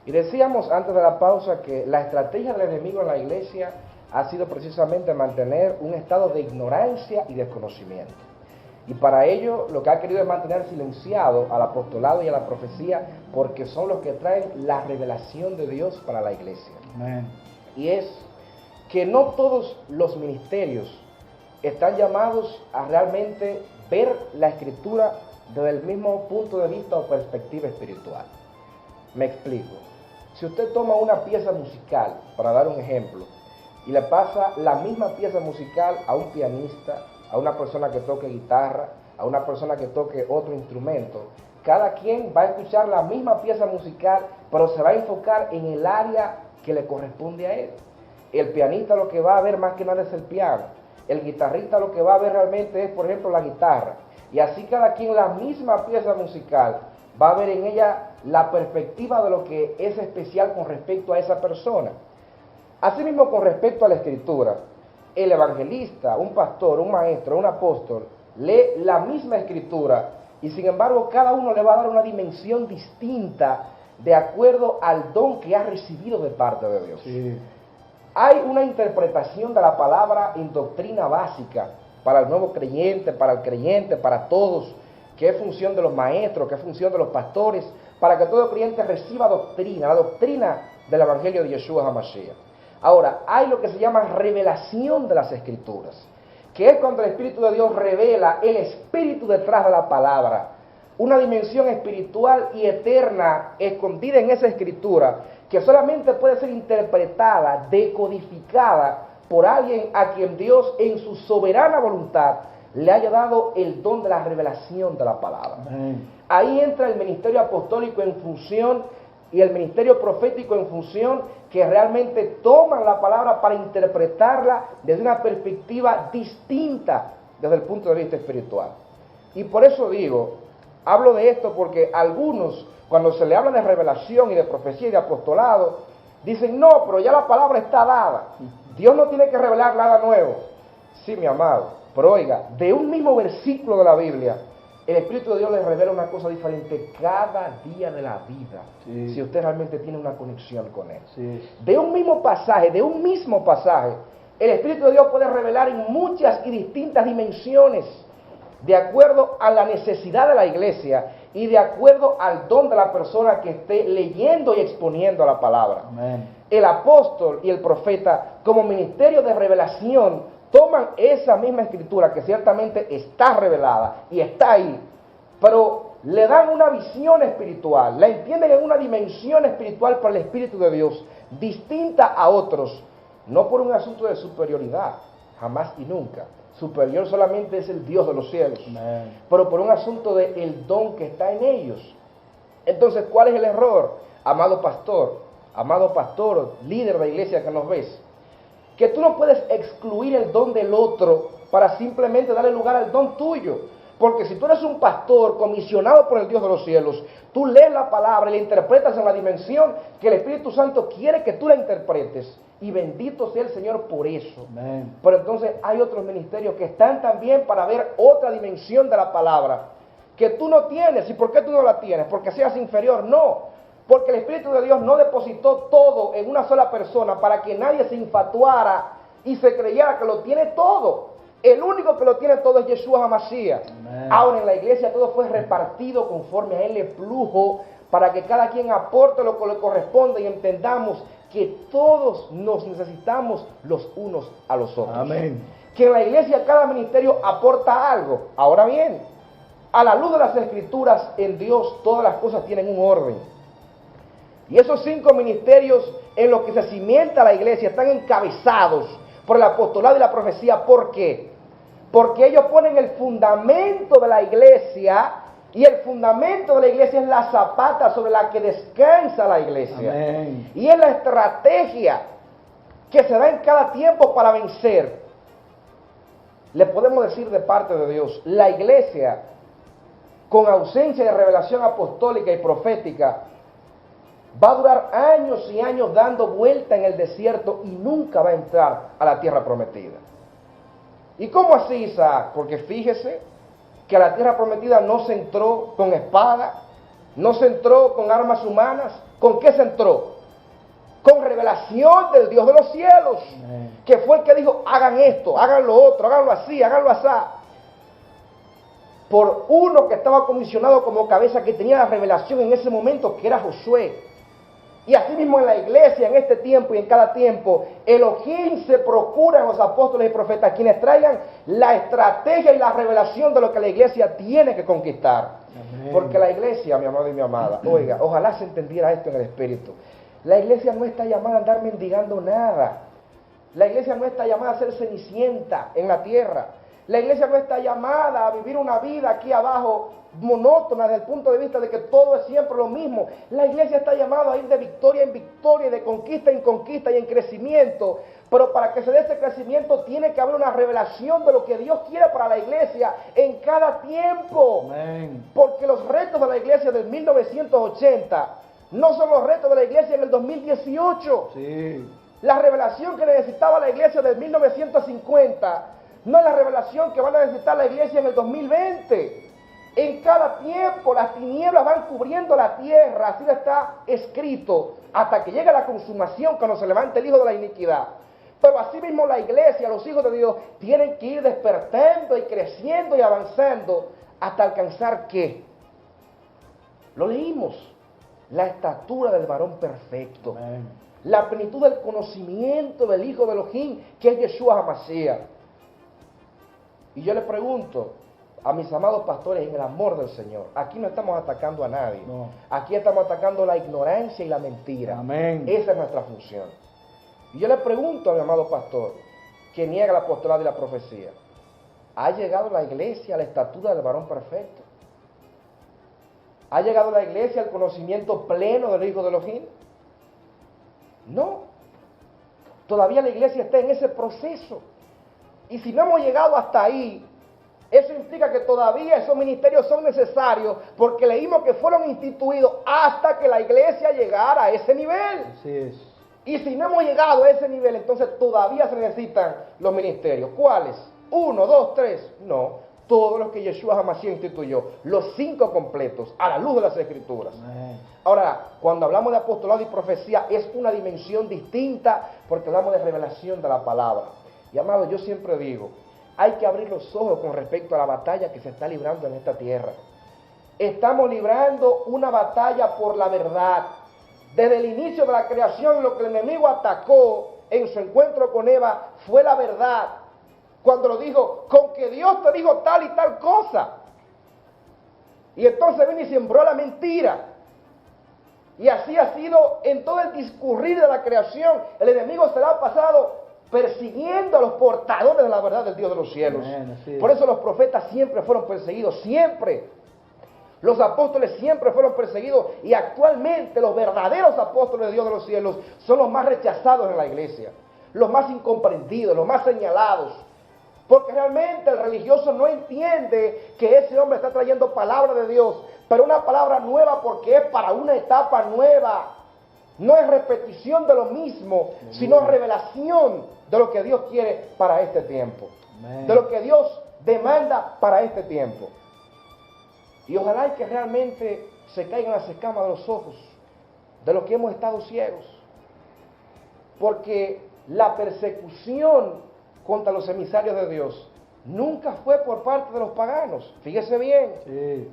Y decíamos antes de la pausa que la estrategia del enemigo en la iglesia ha sido precisamente mantener un estado de ignorancia y desconocimiento. Y para ello lo que ha querido es mantener silenciado al apostolado y a la profecía, porque son los que traen la revelación de Dios para la iglesia. Amén. Y es que no todos los ministerios están llamados a realmente ver la escritura desde el mismo punto de vista o perspectiva espiritual. Me explico. Si usted toma una pieza musical, para dar un ejemplo, y le pasa la misma pieza musical a un pianista, a una persona que toque guitarra, a una persona que toque otro instrumento, cada quien va a escuchar la misma pieza musical, pero se va a enfocar en el área que le corresponde a él. El pianista lo que va a ver más que nada es el piano. El guitarrista lo que va a ver realmente es, por ejemplo, la guitarra. Y así cada quien la misma pieza musical va a ver en ella la perspectiva de lo que es especial con respecto a esa persona. Asimismo, con respecto a la escritura, el evangelista, un pastor, un maestro, un apóstol, lee la misma escritura y sin embargo cada uno le va a dar una dimensión distinta de acuerdo al don que ha recibido de parte de Dios. Sí. Hay una interpretación de la palabra en doctrina básica para el nuevo creyente, para el creyente, para todos, que es función de los maestros, que es función de los pastores, para que todo creyente reciba doctrina, la doctrina del Evangelio de Yeshua HaMashiach. Ahora, hay lo que se llama revelación de las Escrituras, que es cuando el Espíritu de Dios revela el espíritu detrás de la palabra, una dimensión espiritual y eterna escondida en esa Escritura, que solamente puede ser interpretada, decodificada por alguien a quien Dios en su soberana voluntad le haya dado el don de la revelación de la palabra. Amén. Ahí entra el ministerio apostólico en función y el ministerio profético en función, que realmente toman la palabra para interpretarla desde una perspectiva distinta desde el punto de vista espiritual. Y por eso digo, hablo de esto porque algunos, cuando se le habla de revelación y de profecía y de apostolado, dicen, no, pero ya la palabra está dada, Dios no tiene que revelar nada nuevo. Sí, mi amado, pero oiga, de un mismo versículo de la Biblia, el Espíritu de Dios les revela una cosa diferente cada día de la vida, sí, si usted realmente tiene una conexión con Él. Sí. De un mismo pasaje, el Espíritu de Dios puede revelar en muchas y distintas dimensiones, de acuerdo a la necesidad de la iglesia y de acuerdo al don de la persona que esté leyendo y exponiendo la palabra. Amén. El apóstol y el profeta, como ministerio de revelación, toman esa misma escritura que ciertamente está revelada y está ahí, pero le dan una visión espiritual, la entienden en una dimensión espiritual por el Espíritu de Dios, distinta a otros, no por un asunto de superioridad, jamás y nunca. Superior solamente es el Dios de los cielos, Amén. pero por un asunto de el don que está en ellos. Entonces, ¿cuál es el error, amado pastor? amado pastor, líder de iglesia que nos ves, que tú no puedes excluir el don del otro para simplemente darle lugar al don tuyo. Porque si tú eres un pastor comisionado por el Dios de los cielos, tú lees la palabra y la interpretas en la dimensión que el Espíritu Santo quiere que tú la interpretes. Y bendito sea el Señor por eso. Amén. Pero entonces hay otros ministerios que están también para ver otra dimensión de la palabra que tú no tienes. ¿Y por qué tú no la tienes? ¿Porque seas inferior? No. Porque el Espíritu de Dios no depositó todo en una sola persona para que nadie se infatuara y se creyera que lo tiene todo. El único que lo tiene todo es Yeshua HaMashiach. Ahora en la iglesia todo fue repartido conforme a él le plujo, para que cada quien aporte lo que le corresponde y entendamos que todos nos necesitamos los unos a los otros. Amén. Que en la iglesia cada ministerio aporta algo. Ahora bien, a la luz de las Escrituras, en Dios todas las cosas tienen un orden. Y esos 5 ministerios en los que se cimienta la iglesia están encabezados por el apostolado y la profecía. ¿Por qué? Porque ellos ponen el fundamento de la iglesia, y el fundamento de la iglesia es la zapata sobre la que descansa la iglesia. Amén. Y es la estrategia que se da en cada tiempo para vencer. Le podemos decir de parte de Dios, la iglesia, con ausencia de revelación apostólica y profética, va a durar años y años dando vuelta en el desierto y nunca va a entrar a la tierra prometida. ¿Y cómo así, Isaac? Porque fíjese que a la tierra prometida no se entró con espada, no se entró con armas humanas. ¿Con qué se entró? Con revelación del Dios de los cielos, que fue el que dijo, hagan esto, hagan lo otro, háganlo así, háganlo así. Por uno que estaba comisionado como cabeza, que tenía la revelación en ese momento, que era Josué. Y así mismo en la iglesia, en este tiempo y en cada tiempo, Elohim se procura en los apóstoles y profetas, quienes traigan la estrategia y la revelación de lo que la iglesia tiene que conquistar. Amén. Porque la iglesia, mi amado y mi amada, oiga, ojalá se entendiera esto en el espíritu. La iglesia no está llamada a andar mendigando nada. La iglesia no está llamada a ser cenicienta en la tierra. La iglesia no está llamada a vivir una vida aquí abajo monótona desde el punto de vista de que todo es siempre lo mismo. La iglesia está llamada a ir de victoria en victoria, de conquista en conquista y en crecimiento. Pero para que se dé ese crecimiento tiene que haber una revelación de lo que Dios quiere para la iglesia en cada tiempo. Amén. Porque los retos de la iglesia del 1980 no son los retos de la iglesia en el 2018. Sí. La revelación que necesitaba la iglesia del 1950 no es la revelación que van a necesitar la iglesia en el 2020. En cada tiempo las tinieblas van cubriendo la tierra, así está escrito, hasta que llegue la consumación cuando se levante el hijo de la iniquidad. Pero así mismo la iglesia, los hijos de Dios, tienen que ir despertando y creciendo y avanzando hasta alcanzar ¿qué? Lo leímos, la estatura del varón perfecto. Amén. La plenitud del conocimiento del Hijo de Elohim, que es Yeshua HaMashiach. Y yo le pregunto a mis amados pastores en el amor del Señor, aquí no estamos atacando a nadie, no. Aquí estamos atacando la ignorancia y la mentira. Amén. Esa es nuestra función. Y yo le pregunto a mi amado pastor, que niega el apostolado y la profecía, ¿ha llegado la iglesia a la estatura del varón perfecto? ¿Ha llegado la iglesia al conocimiento pleno del Hijo de Elohim? No. Todavía la iglesia está en ese proceso. Y si no hemos llegado hasta ahí, eso implica que todavía esos ministerios son necesarios, porque leímos que fueron instituidos hasta que la iglesia llegara a ese nivel. Así es. Y si no hemos llegado a ese nivel, entonces todavía se necesitan los ministerios. ¿Cuáles? 1, 2, 3. No. Todos los que Yeshua HaMashiach instituyó, los 5 completos, a la luz de las Escrituras. Amén. Ahora, cuando hablamos de apostolado y profecía, es una dimensión distinta, porque hablamos de revelación de la palabra. Y amado, yo siempre digo, hay que abrir los ojos con respecto a la batalla que se está librando en esta tierra. Estamos librando una batalla por la verdad. Desde el inicio de la creación, lo que el enemigo atacó en su encuentro con Eva fue la verdad. Cuando lo dijo, con que Dios te dijo tal y tal cosa. Y entonces vino y sembró la mentira. Y así ha sido en todo el discurrir de la creación. El enemigo se la ha pasado persiguiendo a los portadores de la verdad del Dios de los cielos. Por eso los profetas siempre fueron perseguidos, siempre. Los apóstoles siempre fueron perseguidos y actualmente los verdaderos apóstoles de Dios de los cielos son los más rechazados en la iglesia, los más incomprendidos, los más señalados. Porque realmente el religioso no entiende que ese hombre está trayendo palabra de Dios, pero una palabra nueva porque es para una etapa nueva. No es repetición de lo mismo, sino revelación de lo que Dios quiere para este tiempo. Amén. De lo que Dios demanda para este tiempo. Y ojalá y que realmente se caigan las escamas de los ojos de los que hemos estado ciegos. Porque la persecución contra los emisarios de Dios nunca fue por parte de los paganos. Fíjese bien. Sí.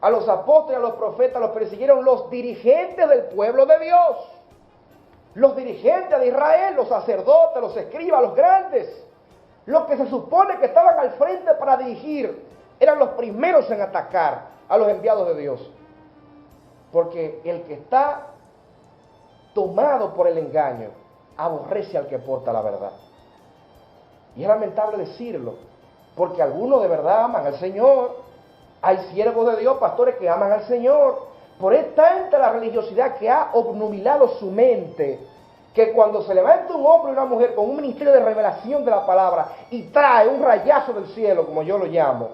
A los apóstoles, a los profetas los persiguieron los dirigentes del pueblo de Dios. Los dirigentes de Israel, los sacerdotes, los escribas, los grandes. Los que se supone que estaban al frente para dirigir, eran los primeros en atacar a los enviados de Dios. Porque el que está tomado por el engaño, aborrece al que porta la verdad. Y es lamentable decirlo, porque algunos de verdad aman al Señor. Hay siervos de Dios, pastores que aman al Señor. Pero es tanta la religiosidad que ha obnubilado su mente, que cuando se levanta un hombre y una mujer con un ministerio de revelación de la palabra y trae un rayazo del cielo, como yo lo llamo,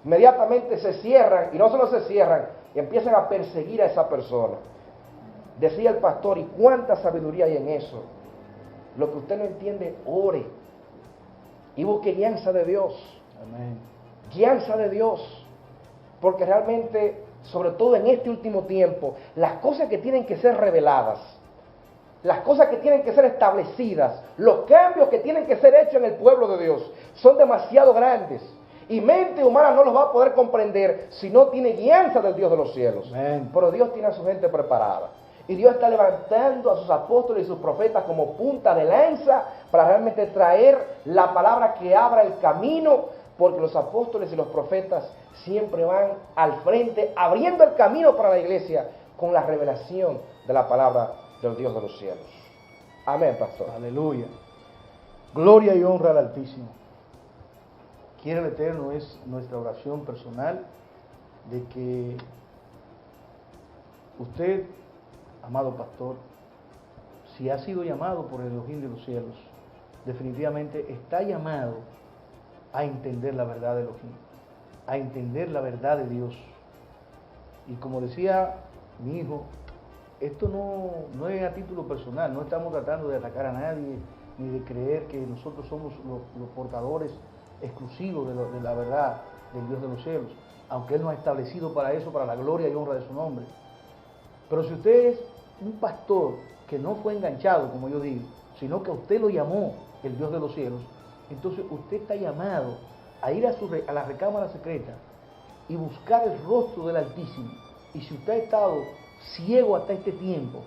inmediatamente se cierran, y no solo se cierran, y empiezan a perseguir a esa persona. Decía el pastor, y cuánta sabiduría hay en eso. Lo que usted no entiende, ore y busque guianza de Dios. Amén. Guianza de Dios. Porque realmente, sobre todo en este último tiempo, las cosas que tienen que ser reveladas, las cosas que tienen que ser establecidas, los cambios que tienen que ser hechos en el pueblo de Dios, son demasiado grandes. Y mente humana no los va a poder comprender si no tiene guianza del Dios de los cielos. Amén. Pero Dios tiene a su gente preparada. Y Dios está levantando a sus apóstoles y sus profetas como punta de lanza para realmente traer la palabra que abra el camino, porque los apóstoles y los profetas siempre van al frente, abriendo el camino para la iglesia con la revelación de la palabra del Dios de los cielos. Amén, pastor. Aleluya. Gloria y honra al Altísimo. Quiere el Eterno, es nuestra oración personal de que usted, amado pastor, si ha sido llamado por el Elohim de los cielos, definitivamente está llamado a entender la verdad de Elohim, a entender la verdad de Dios. Y como decía mi hijo, esto no es a título personal, no estamos tratando de atacar a nadie, ni de creer que nosotros somos los portadores exclusivos de la verdad del Dios de los cielos, aunque Él nos ha establecido para eso, para la gloria y honra de su nombre. Pero si usted es un pastor que no fue enganchado, como yo digo, sino que a usted lo llamó el Dios de los cielos, entonces usted está llamado a ir a la recámara secreta y buscar el rostro del Altísimo. Y si usted ha estado ciego hasta este tiempo,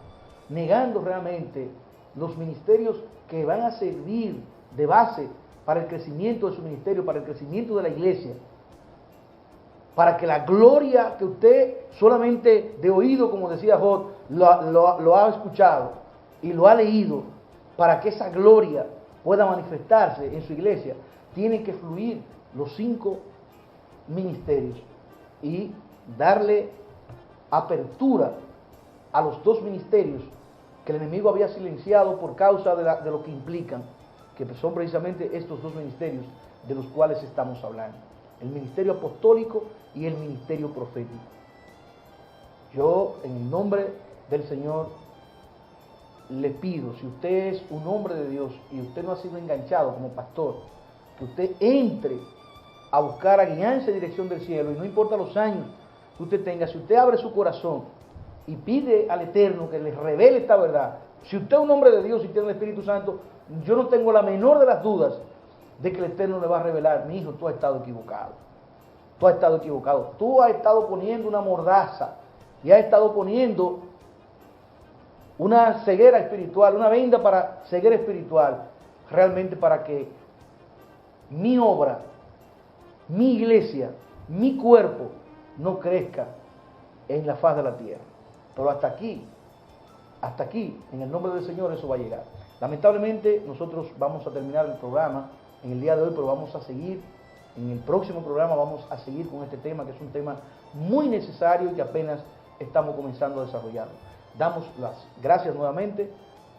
negando realmente los ministerios que van a servir de base para el crecimiento de su ministerio, para el crecimiento de la iglesia, para que la gloria que usted solamente de oído, como decía Job, lo ha escuchado y lo ha leído, para que esa gloria pueda manifestarse en su iglesia, tienen que fluir los 5 ministerios y darle apertura a los 2 ministerios que el enemigo había silenciado por causa de lo que implican, que son precisamente estos 2 ministerios de los cuales estamos hablando: el ministerio apostólico y el ministerio profético. Yo, en el nombre del Señor, le pido, si usted es un hombre de Dios y usted no ha sido enganchado como pastor, que usted entre a buscar a guianza y dirección del cielo, y no importa los años que usted tenga, si usted abre su corazón y pide al Eterno que le revele esta verdad, si usted es un hombre de Dios y tiene el Espíritu Santo, yo no tengo la menor de las dudas de que el Eterno le va a revelar: mi hijo, tú has estado equivocado, tú has estado equivocado, tú has estado poniendo una mordaza y has estado poniendo una ceguera espiritual, una venda para ceguera espiritual, realmente para que mi obra, mi iglesia, mi cuerpo no crezca en la faz de la tierra. Pero hasta aquí, en el nombre del Señor, eso va a llegar. Lamentablemente nosotros vamos a terminar el programa en el día de hoy, pero vamos a seguir En el próximo programa vamos a seguir con este tema, que es un tema muy necesario y que apenas estamos comenzando a desarrollarlo. Damos las gracias nuevamente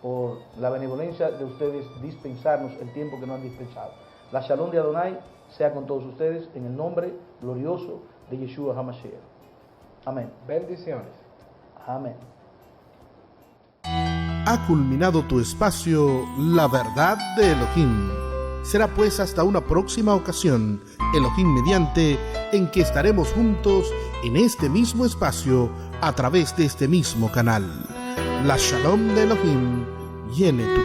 por la benevolencia de ustedes dispensarnos el tiempo que nos han dispensado. La Shalom de Adonai sea con todos ustedes en el nombre glorioso de Yeshua HaMashiach. Amén. Bendiciones. Amén. Ha culminado tu espacio La Verdad de Elohim. Será pues hasta una próxima ocasión, Elohim mediante, en que estaremos juntos en este mismo espacio a través de este mismo canal. La Shalom de Elohim llene tu